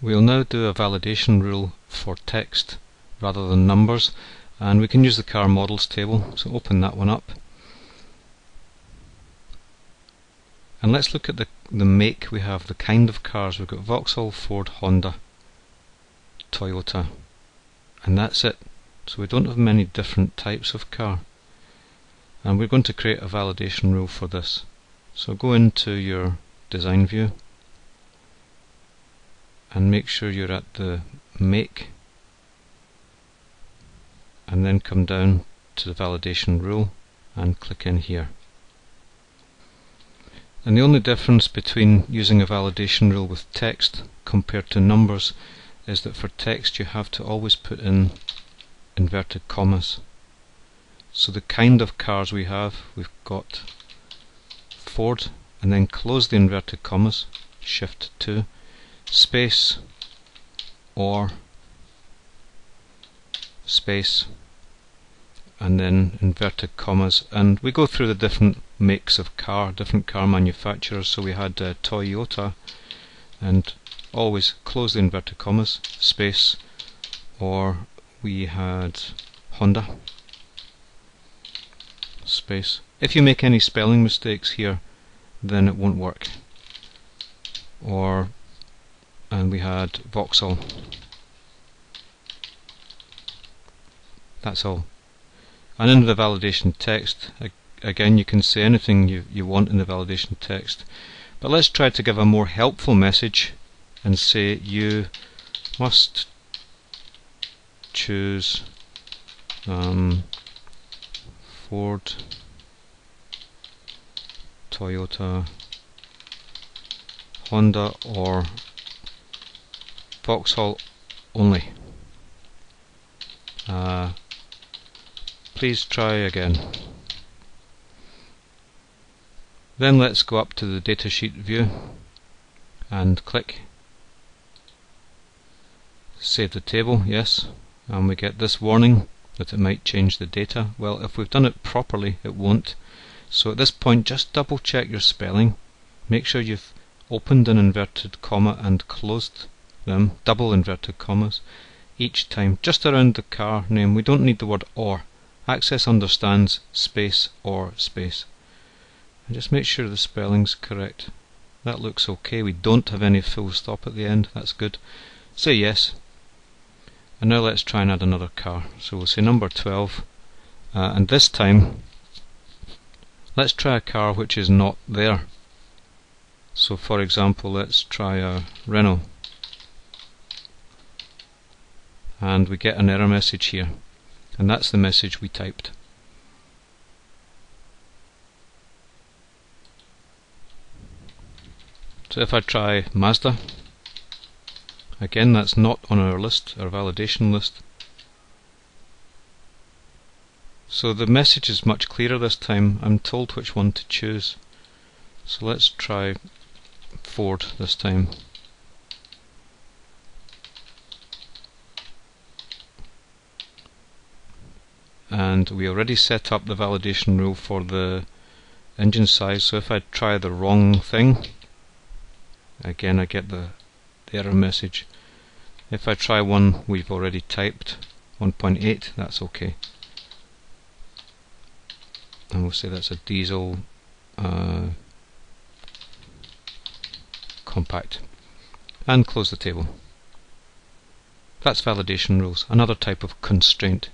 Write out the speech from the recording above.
We'll now do a validation rule for text rather than numbers, and we can use the car models table, so open that one up. And let's look at the make we have, the kind of cars. We've got Vauxhall, Ford, Honda, Toyota, and that's it. So we don't have many different types of car. And we're going to create a validation rule for this. So go into your design view and make sure you're at the make, and then come down to the validation rule and click in here. And the only difference between using a validation rule with text compared to numbers is that for text you have to always put in inverted commas. So the kind of cars we've got Ford, and then close the inverted commas, Shift 2, space, or space, and then inverted commas. And we go through the different makes of car, different car manufacturers. So we had Toyota, and always close the inverted commas, space, or we had Honda, space. If you make any spelling mistakes here, then it won't work. And we had Vauxhall. That's all. And in the validation text, again, you can say anything you want in the validation text. But let's try to give a more helpful message and say you must choose Ford, Toyota, Honda, or Vauxhall only. Please try again. Then let's go up to the datasheet view and click Save the table, yes, and we get this warning that it might change the data. Well, if we've done it properly, it won't. So at this point, just double check your spelling. Make sure you've opened an inverted comma and closed them, double inverted commas, each time, just around the car name. We don't need the word or. Access understands space or space. And just make sure the spelling's correct. That looks okay. We don't have any full stop at the end. That's good. Say yes. And now let's try and add another car. So we'll say number 12. And this time, let's try a car which is not there. So for example, let's try a Renault. And we get an error message here. And that's the message we typed. So if I try Mazda, again, that's not on our list, our validation list. So the message is much clearer this time. I'm told which one to choose. So let's try Ford this time. And we already set up the validation rule for the engine size, so if I try the wrong thing, again I get the error message. If I try one we've already typed, 1.8, that's okay. And we'll say that's a diesel compact. And close the table. That's validation rules, another type of constraint.